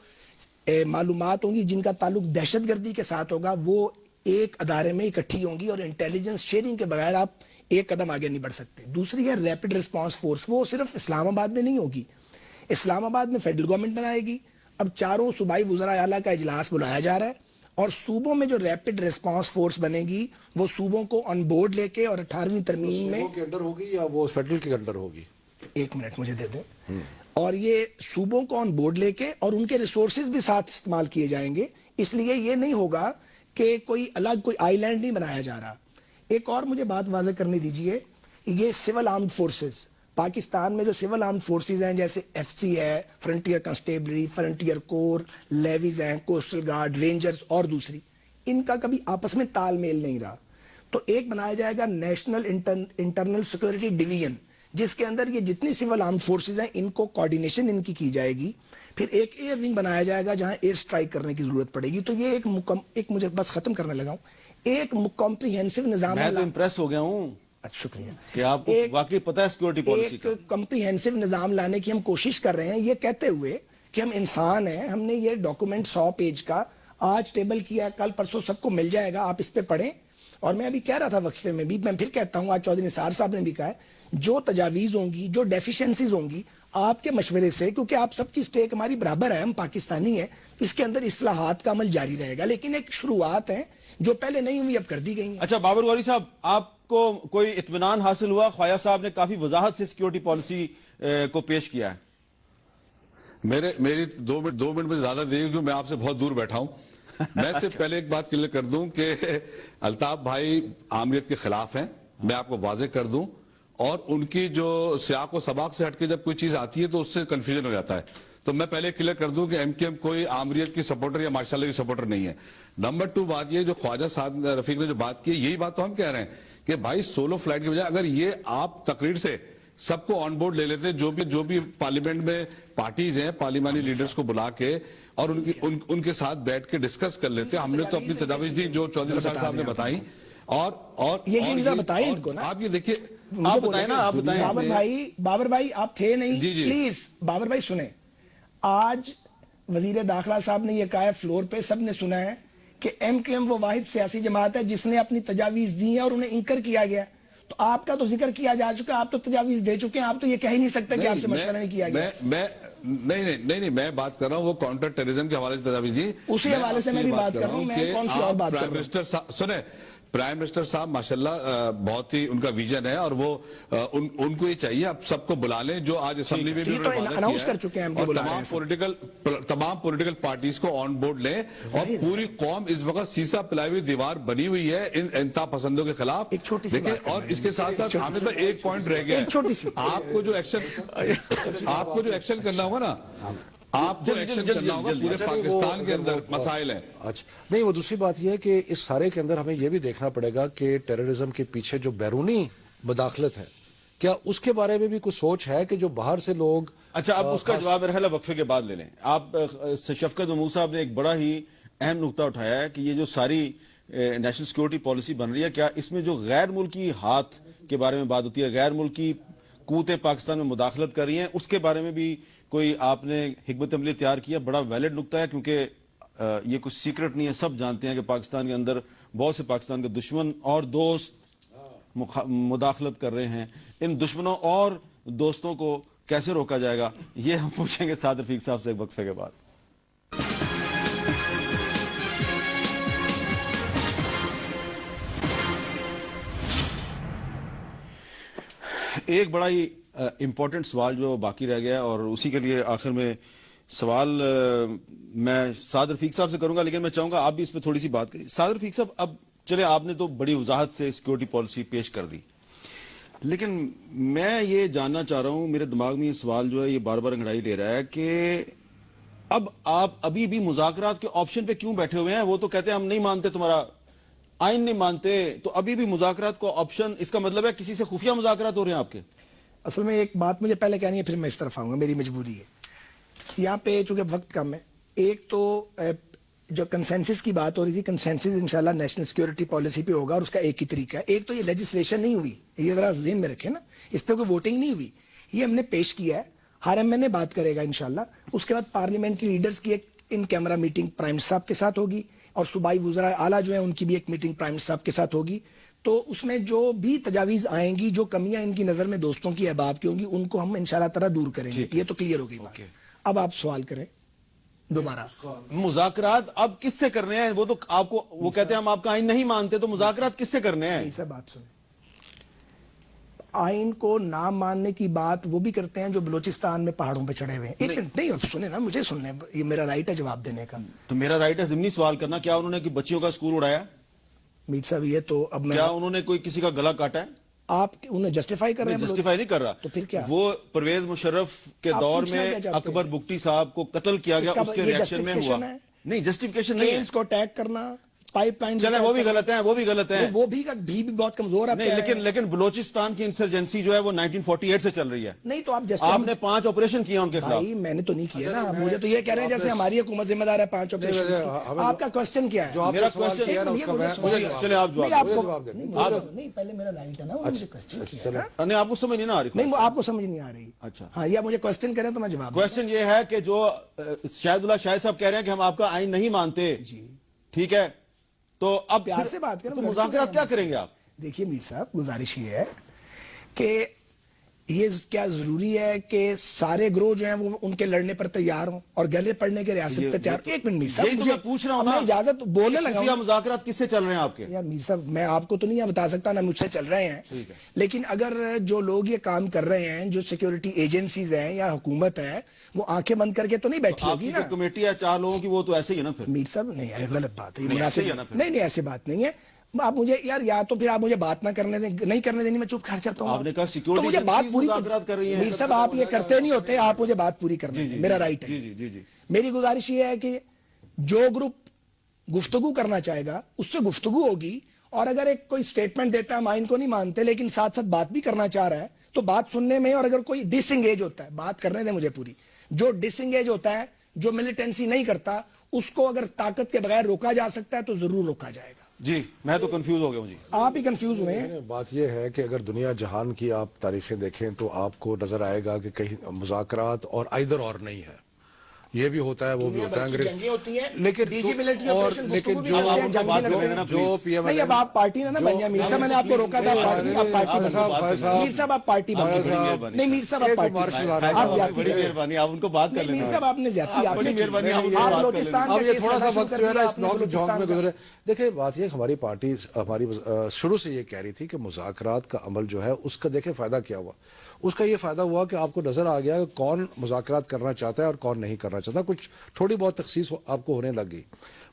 معلومات ہوں گی جن کا تعلق دہشت گردی کے ساتھ ہوگا وہ ایک ادارے میں اکٹھی ہوں گی اور انٹیلیجنس شیئرنگ کے بغیر آپ ایک قدم آگے نہیں بڑھ سکتے. دوسری ہے ریپڈ ریسپانس فورس، وہ صرف اسلام آباد میں نہیں ہوگی. اسلام آباد میں فیڈرل گورنمنٹ بنائے گی. اب 4 صوبائی وزراء اعلیٰ کا اجلاس بلایا جا رہا ہے اور صوبوں میں جو ریپڈ ریسپانس فورس بنے گی وہ صوبوں کو آن بورڈ لے کے، اور 18ویں ترمیم میں صوبوں کے انڈر ہوگی یا وہ فیڈرل کے انڈر ہوگی؟ 1 منٹ مجھے دے دیں. اور یہ صوبوں کو آن بورڈ لے کے اور ان کے ریسورسز بھی ساتھ استعمال کیے جائیں گے. اس لیے یہ نہیں ہوگا کہ کوئی الگ کوئی آئی لینڈ نہیں بنایا جا رہا. ایک اور مجھے بات واضح کرنے دیجئے، یہ سول آرمڈ فورسز پاکستان میں جو سول آرمڈ فورسز ہیں جیسے FC ہے، فرنٹیئر کنسٹیبلری، فرنٹیئر کور، لیویز ہیں، کوسٹل گارڈ، رینجرز اور دوسری، ان کا کبھی آپس میں تال میل نہیں رہا. تو ایک بنایا جائے گا نیشنل انٹرنل سیکورٹی ڈویژن جس کے اندر یہ جتنی سول آرمڈ فورسز ہیں ان کو کوارڈینیشن ان کی جائے گی. پھر ایک ایئر ونگ بنایا جائے گا جہاں ایئر سٹرائک کرنے کی ضرورت پڑے گی. تو یہ ایک مجھے بس ختم کرنے لگا ہوں، ایک کمپریہنسو نظام. میں تو امپریس ہو گیا ہوں. شکریہ کہ آپ کو واقعی پتہ ہے سیکورٹی پالیسی کا. ایک کمپریہنسو نظام لانے کی ہم کوشش کر رہے ہیں یہ کہتے ہوئے کہ ہم انسان ہیں. ہم نے یہ ڈاکومنٹ 100 پیج کا آج ٹیبل کیا ہے، کل پرسوں سب کو مل جائے گا، آپ اس پہ پڑھیں. اور میں ابھی کہہ رہا تھا وقفے میں بھی، میں پھر کہتا ہوں، آج چودھری نثار صاحب نے بھی کہا ہے، جو تجاویز ہوں گی، جو ڈیفیشنسیز ہوں گی آپ کے مشورے سے، کیونکہ آپ سب کی سٹیک ہماری برابر ہے، ہم پاکستانی ہیں، اس کے اندر اصلاحات کا عمل جاری رہے گا، لیکن ایک شروعات ہیں جو پہلے نہیں ہوئی اب کر دی گئی ہیں۔ اچھا بابر غوری صاحب، آپ کو کوئی اطمینان حاصل ہوا؟ خواجہ صاحب نے کافی وضاحت سے سیکیورٹی پالیسی کو پیش کیا ہے۔ میری 2 منٹ میں زیادہ دے گی کیونکہ میں آپ سے بہت دور بیٹھا ہوں۔ میں صرف پہلے ایک بات کلیئر کر دوں کہ الطاف بھائی آمریت کے خلاف ہیں، میں آپ کو واضح کر دوں، اور ان کی جو سیاق و سباق سے ہٹ کے جب کوئی چیز آتی ہے تو اس سے کنفیوژن ہو جاتا ہے۔ تو میں پہلے کلیئر کر دوں کہ ایم کیو ایم کوئی آمریت کی سپورٹر یا ماشاءاللہ کی سپورٹر نہیں ہے۔ نمبر 2 بات یہ جو خواجہ صاحب رفیق نے جو بات کی، یہی بات تو ہم کہہ رہے ہیں کہ بھائی سولو فلائٹ کی بجائے اگر یہ آپ تقریر سے سب کو آن بورڈ لے لیتے، جو بھی پارلیمنٹ میں پارٹیز ہیں، پارلیمانی لیڈرز کو بلا کے اور ان کے ساتھ بیٹھ کے ڈسکس کر لیتے۔ ہم نے تو اپنی تجاویز دی جو چودھری نثار صاحب نے بتائی، اور یہ بتائیں ان کو نا، آپ یہ دیکھیے، آپ بتائیں نا، آپ بتائیں۔ بابر بھائی آپ تھے نہیں، جی پلیز بابر بھائی سنیں۔ آج وزیر داخلہ صاحب نے یہ کہا ہے فلور پہ، سب نے سنا ہے کہ ایم کیو ایم وہ واحد سیاسی جماعت ہے جس نے اپنی تجاویز دی ہیں اور انہیں انکر کیا گیا۔ تو آپ کا تو ذکر کیا جا چکا، آپ تو تجاویز دے چکے ہیں، آپ تو یہ کہہ ہی نہیں سکتے کہ آپ سے مشورہ نہیں کیا گیا۔ نہیں، میں بات کر رہا ہوں وہ کاؤنٹر ٹیررزم کے حوالے سے تجاویز دی، اسی حوالے سے میں بھی بات کر رہا ہوں، میں کون سی اور بات کر رہا ہوں۔ سنیں، پرائم منسٹر صاحب ماشاءاللہ بہت ہی ان کا ویژن ہے، اور وہ ان کو یہ چاہیے اب سب کو بلا لیں جو آج اسمبلی میں بھی اناؤنس کر چکے ہیں، اور تمام پولیٹیکل پارٹیز کو آن بورڈ لیں، اور پوری قوم اس وقت سیسا پلائی ہوئی دیوار بنی ہوئی ہے ان انتہا پسندوں کے خلاف۔ دیکھیں، اور اس کے ساتھ ساتھ حامد بھائی ایک پوائنٹ رہ گیا ہے، آپ کو جو ایکشن کرنا ہوگا نا، آپ کو ایکشن کرنا ہوگا، پورے پاکستان کے اندر مسائل ہیں۔ اچھا نہیں، وہ دوسری بات یہ ہے کہ اس سارے کے اندر ہمیں یہ بھی دیکھنا پڑے گا کہ ٹیررزم کے پیچھے جو بیرونی مداخلت ہے، کیا اس کے بارے میں بھی کوئی سوچ ہے کہ جو باہر سے لوگ۔ اچھا، اب اس کا جواب میرا خیال ہے وقفے کے بعد لے لیں۔ آپ شفقت محمود صاحب نے ایک بڑا ہی اہم نقطہ اٹھایا ہے کہ یہ جو ساری نیشنل سیکیورٹی پالیسی بن رہی ہے، کیا اس میں جو غیر ملکی ہاتھ کے بارے میں بات ہوتی ہے، غیر ملکی قوتیں پاکستان میں مداخلت کر رہی ہیں، اس کے بارے میں بھی کوئی آپ نے حکمت عملی تیار کیا؟ بڑا ویلڈ نقطہ ہے، کیونکہ یہ کچھ سیکرٹ نہیں ہے، سب جانتے ہیں کہ پاکستان کے اندر بہت سے پاکستان کے دشمن اور دوست مداخلت کر رہے ہیں۔ ان دشمنوں اور دوستوں کو کیسے روکا جائے گا، یہ ہم پوچھیں گے سعد رفیق صاحب سے ایک وقفے کے بعد۔ ایک بڑا ہی امپورٹنٹ سوال جو باقی رہ گیا، اور اسی کے لیے آخر میں سوال میں سعد رفیق صاحب سے کروں گا، لیکن میں چاہوں گا آپ بھی اس پہ تھوڑی سی بات کریں۔ سعد رفیق صاحب، اب چلے آپ نے تو بڑی وضاحت سے سیکیورٹی پالیسی پیش کر دی، لیکن میں یہ جاننا چاہ رہا ہوں، میرے دماغ میں یہ سوال جو ہے یہ بار بار انگڑائی لے رہا ہے کہ اب آپ ابھی بھی مذاکرات کے آپشن پہ کیوں بیٹھے ہوئے ہیں؟ وہ تو کہتے ہیں ہم نہیں مانتے، تمہارا آئین نہیں مانتے، تو ابھی بھی مذاکرات کو آپشن، اس کا مطلب ہے کسی سے خفیہ مذاکرات ہو رہے ہیں آپ کے؟ اصل میں ایک بات مجھے پہلے کہنی ہے، پھر میں اس طرف آؤں گا، میری مجبوری ہے یہاں پہ چونکہ وقت کم ہے۔ ایک تو جو کنسنسس کی بات ہو رہی تھی، کنسنسس انشاءاللہ نیشنل سیکیورٹی پالیسی پہ ہوگا، اور اس کا ایک ہی طریقہ ہے۔ ایک تو یہ لیجسلیشن نہیں ہوئی، یہ ذرا ذہن میں رکھیں نا، اس پہ کوئی ووٹنگ نہیں ہوئی، یہ ہم نے پیش کیا ہے، ہر ایم این اے بات کرے گا انشاءاللہ۔ اس کے بعد پارلیمنٹ کی لیڈرز کی ایک ان کیمرہ میٹنگ پرائم منسٹر صاحب کے ساتھ ہوگی، اور صوبائی وزراء اعلیٰ جو ہیں ان کی بھی ایک میٹنگ پرائم منسٹر صاحب کے ساتھ ہوگی۔ تو اس میں جو بھی تجاویز آئیں گی، جو کمیاں ان کی نظر میں دوستوں کی احباب کی ہوں گی، ان کو ہم انشاءاللہ تعالیٰ دور کریں گے۔ یہ تو کلیئر ہو گئی بات۔ اب آپ سوال کریں دوبارہ۔ مذاکرات اب کس سے کرنے ہیں؟ وہ تو آپ کو وہ کہتے ہیں ہم آپ کا آئین نہیں مانتے، تو مذاکرات کس سے کرنے ہیں؟ سے بات سنیں، آئین کو نہ ماننے کی بات وہ بھی کرتے ہیں جو بلوچستان میں پہاڑوں پہ چڑھے ہوئے ہیں۔ ایک منٹ، نہیں سنیں نا، مجھے سننے، یہ میرا رائٹ ہے جواب دینے کا۔ تو میرا رائٹ ہے ضمنی سوال کرنا، کیا انہوں نے بچیوں کا اسکول اڑایا؟ میٹ صاحب یہ تو اب میں، کیا انہوں نے کوئی کسی کا گلا کاٹا ہے؟ آپ انہیں جسٹیفائی کر رہے ہیں؟ جسٹیفائی نہیں کر رہا، تو پھر کیا؟ وہ پرویز مشرف کے دور میں اکبر بگٹی صاحب کو قتل کیا گیا، اس کے ریاکشن میں ہوا۔ نہیں، جسٹیفیکیشن نہیں ہے، کو اٹیک کرنا، پائپ لائن، چلیں وہ بھی غلط ہیں، وہ بھی غلط ہیں، وہ بھی بہت کمزور ہے۔ نہیں، لیکن بلوچستان کی انسرجنسی جو ہے وہ 1948 سے چل رہی ہے۔ نہیں تو آپ نے 5 آپریشن کیا ان کے خلاف۔ بھائی میں نے تو نہیں کیا نا، مجھے تو یہ کہہ رہے ہیں جیسے ہماری حکومت ذمہ دار ہے 5 آپریشن کی۔ آپ کا کوشچن کیا ہے؟ میرا کوشچن، چلے آپ جواب دیں۔ نہیں، پہلے میرا رائٹ ہے نا، مجھے کوشچن کیا ہے۔ نہیں، آپ کو سمجھ نہیں آ رہی؟ نہیں، آپ کو سمجھ نہیں آ رہی۔ اچھا ہاں، یا مجھے کوشچن کریں تو میں جواب۔ کوشچن یہ ہے کہ جو شاہد اللہ شاہد صاحب کہہ رہے ہیں کہ ہم آپ کا آئین نہیں مانتے، ٹھیک ہے، تو اب پیار سے بات کریں، تو مذاکرات کیا کریں گے آپ؟ دیکھیے میر صاحب، گزارش یہ ہے کہ یہ کیا ضروری ہے کہ سارے گروہ جو ہیں وہ ان کے لڑنے پر تیار ہوں اور گلے پڑنے کے ریاست پہ تیار؟ ایک منٹ میر صاحب، یہی تو میں پوچھ رہا ہوں نا، میں اجازت بولنے لگا خفیہ ہوں مذاکرات کس سے چل رہے ہیں آپ کے؟ یار میر صاحب میں آپ کو تو نہیں بتا سکتا، نہ مجھ سے چل رہے ہیں، لیکن اگر جو لوگ یہ کام کر رہے ہیں، جو سیکیورٹی ایجنسیز ہیں یا حکومت ہے، وہ آنکھیں بند کر کے تو نہیں بیٹھی آپ ہوگی کی نا جو کمیٹی ہے 4 لوگوں کی، وہ تو ایسے ہی ہے نا پھر؟ میر صاحب نہیں، غلط بات ہے، یہ نہیں، ایسے ہی ہے مناسب نا پھر؟ نہیں، ایسی بات نہیں ہے۔ آپ مجھے یار یا تو پھر آپ مجھے بات نہ کرنے دیں، نہیں کرنے دینی، میں چپ کر جاتا ہوں۔ آپ نے کہا تو سیکیورٹی مجھے بات ایجنسیز پوری مذاکرات کر رہی ہیں۔ میر صاحب آپ یہ کرتے نہیں ہوتے، آپ مجھے بات پوری کرنا ہے، میرا رائٹ ہے۔ جی جی جی، میری گزارش یہ ہے کہ جو گروپ گفتگو کرنا چاہے گا اس سے گفتگو ہوگی، اور اگر ایک کوئی سٹیٹمنٹ دیتا ہے ہم آئین کو نہیں مانتے لیکن ساتھ ساتھ بات بھی کرنا چاہ رہا ہے تو بات سننے میں، اور اگر کوئی ڈس انگیج ہوتا ہے، بات کرنے دیں مجھے پوری، جو ڈس انگیج ہوتا ہے، جو ملیٹنسی نہیں کرتا، اس کو اگر طاقت کے بغیر روکا جا سکتا ہے تو ضرور روکا جائے گا۔ جی میں تو کنفیوز ہو گیا ہوں جی۔ آپ ہی کنفیوز ہوئے ہیں۔ بات یہ ہے کہ اگر دنیا جہان کی آپ تاریخیں دیکھیں تو آپ کو نظر آئے گا کہ کہیں مذاکرات اور آئدر اور نہیں ہے، یہ بھی ہوتا ہے، وہ بھی ہوتا ہے، جنگیں ہوتی ہیں، لیکن ڈیجی ملٹری اور آپریشن لیکن گفتگو بھی جو کرتے ہیں، جنگ بھی لڑتے ہیں۔ جو پی ایم نہیں اب آپ پارٹی نہ بنیے میر صاحب، میں نے آپ کو روکا تھا، آپ پارٹی میر صاحب، آپ پارٹی بن گئے۔ نہیں میر صاحب آپ پارٹی، آپ زیادتی بڑی مہربانی، آپ ان کو بات کر میر لینا۔ صاحب آپ نے زیادتی، آپ بڑی مہربانی، آپ ان کو آپ بات کر بلوچستان لینا۔ اب یہ کا تھوڑا سا کیس وقت جو ہے نا اس شروع نوک کر دیا جھونک آپ میں نے گزرے۔ دیکھیں بات یہ ہماری پارٹی ہماری شروع سے یہ کہہ رہی تھی کہ مذاکرات کا عمل جو ہے اس کا دیکھیں فائدہ کیا ہوا، اس کا یہ فائدہ ہوا کہ آپ کو نظر آ گیا کہ کون مذاکرات کرنا چاہتا ہے اور کون نہیں کرنا چاہتا، کچھ تھوڑی بہت تخصیص آپ کو ہونے لگ گئی۔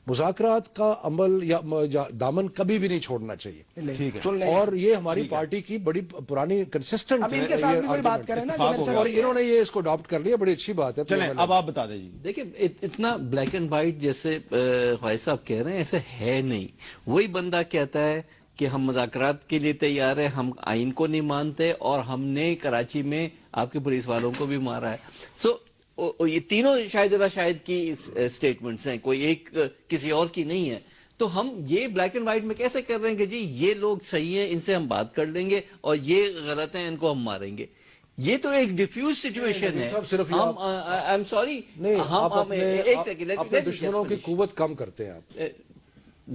مذاکرات کا عمل یا دامن کبھی بھی نہیں چھوڑنا چاہیے، اور یہ ہماری پارٹی کی بڑی پرانی کنسسٹنٹ اب ان کے ساتھ بھی کوئی بات کریں نا، اور انہوں نے یہ اس کو اڈاپٹ کر لیا، بڑی اچھی بات ہے۔ چلیں اب آپ بتا دیں جی۔ دیکھیں اتنا بلیک اینڈ وائٹ جیسے خواجہ صاحب کہہ رہے ہیں ایسے ہے نہیں۔ وہی بندہ کہتا ہے کہ ہم مذاکرات کے لیے تیار ہیں، ہم آئین کو نہیں مانتے، اور ہم نے کراچی میں آپ کے پولیس والوں کو بھی مارا ہے۔ سو یہ تینوں شاہد کی سٹیٹمنٹس ہیں، کوئی ایک کسی اور کی نہیں ہے۔ تو ہم یہ بلیک اینڈ وائٹ میں کیسے کر رہے ہیں کہ جی یہ لوگ صحیح ہیں، ان سے ہم بات کر لیں گے، اور یہ غلط ہیں، ان کو ہم ماریں گے؟ یہ تو ایک ڈیفیوز سچویشن ہے۔ I'm sorry، ایک سیکنڈ، اپنے دشمنوں کی قوت کم کرتے ہیں آپ۔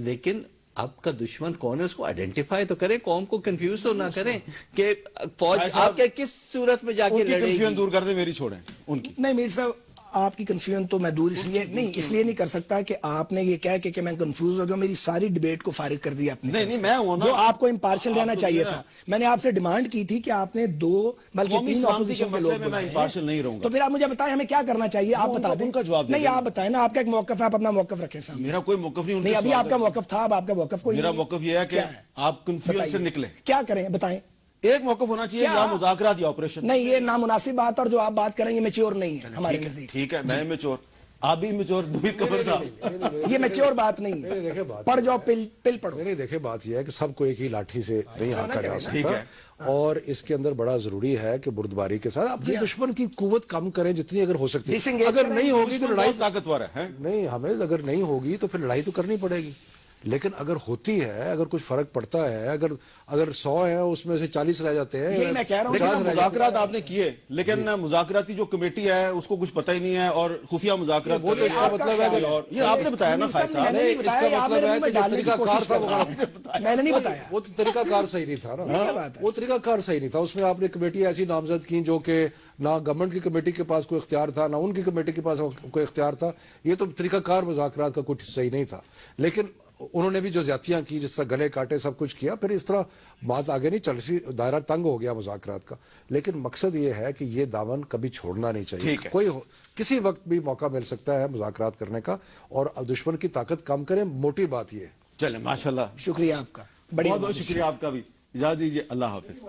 لیکن آپ کا دشمن کون ہے اس کو آئیڈینٹیفائی تو کریں، قوم کو کنفیوز تو نہ کریں کہ فوج آپ کے کس صورت میں جا کے لڑے گی۔ کنفیوژن دور کر دیں، میری چھوڑیں ان کی۔ نہیں میر صاحب آپ کی کنفیوژن تو میں دور اس لیے نہیں کر سکتا کہ آپ نے یہ کہا کہ میں کنفیوز ہو گیا، میری ساری ڈیبیٹ کو فارغ کر دیا آپ نے۔ نہیں میں ہوں نا، جو آپ کو امپارشل رہنا چاہیے تھا۔ میں نے آپ سے ڈیمانڈ کی تھی کہ آپ نے 2 بلکہ 3 اپوزیشن کے لوگ میں امپارشل نہیں رہوں گا۔ تو پھر آپ مجھے بتائیں ہمیں کیا کرنا چاہیے، آپ بتا دیں۔ نہیں آپ بتائیں نا، آپ کا ایک موقف ہے، آپ اپنا موقف رکھیں سامنے۔ میرا کوئی موقف نہیں، ابھی آپ کا موقف تھا، اب آپ کا موقف کوئی نہیں۔ میرا موقف یہ ہے کہ آپ کنفیوژن سے نکلیں۔ کیا کریں بتائیں؟ ایک موقف ہونا چاہیے، یا مذاکرات یا آپریشن۔ نہیں یہ نامناسب بات، اور جو آپ بات کریں یہ میچور نہیں ہے ہمارے نزدیک۔ ٹھیک ہے، میں میچور، آپ بھی میچور، قمر صاحب یہ میچور بات نہیں ہے، پڑھ جاؤ پل پڑھو۔ نہیں دیکھیں بات یہ ہے کہ سب کو ایک ہی لاٹھی سے نہیں ہانکا جا سکتا، اور اس کے اندر بڑا ضروری ہے کہ بردباری کے ساتھ اپنے دشمن کی قوت کم کریں جتنی اگر ہو سکتی ہے۔ اگر نہیں ہوگی تو لڑائی طاقتور ہے، نہیں ہمیں اگر نہیں ہوگی تو پھر لڑائی تو کرنی پڑے گی، لیکن اگر ہوتی ہے، اگر کچھ فرق پڑتا ہے، اگر 100 ہیں اس میں سے 40 رہ جاتے ہیں۔ یہی میں کہہ رہا ہوں، لیکن مذاکرات آپ نے کیے، لیکن مذاکراتی جو کمیٹی ہے اس کو کچھ پتہ ہی نہیں ہے، اور خفیہ مذاکرات، وہ تو اس کا مطلب ہے کہ یہ آپ نے بتایا نا خواجہ صاحب، اس کا مطلب ہے کہ جو طریقہ کار تھا میں نے نہیں بتایا، وہ طریقہ کار صحیح نہیں تھا نا، وہ طریقہ کار صحیح نہیں تھا۔ اس میں آپ نے کمیٹی ایسی نامزد کی جو کہ نہ گورنمنٹ کی کمیٹی کے پاس کوئی اختیار تھا، نہ ان کی کمیٹی کے پاس کوئی اختیار تھا۔ یہ تو طریقہ کار مذاکرات کا کچھ صحیح نہیں تھا، لیکن انہوں نے بھی جو زیادتیاں کی، جس طرح گلے کاٹے، سب کچھ کیا، پھر اس طرح بات آگے نہیں چل سی، دائرہ تنگ ہو گیا مذاکرات کا۔ لیکن مقصد یہ ہے کہ یہ دامن کبھی چھوڑنا نہیں چاہیے، کوئی کسی وقت بھی موقع مل سکتا ہے مذاکرات کرنے کا، اور دشمن کی طاقت کم کریں، موٹی بات یہ ہے۔ چلیں ماشاءاللہ، شکریہ آپ کا، بہت بہت شکریہ آپ کا بھی۔ اجازت دیجیے، اللہ حافظ۔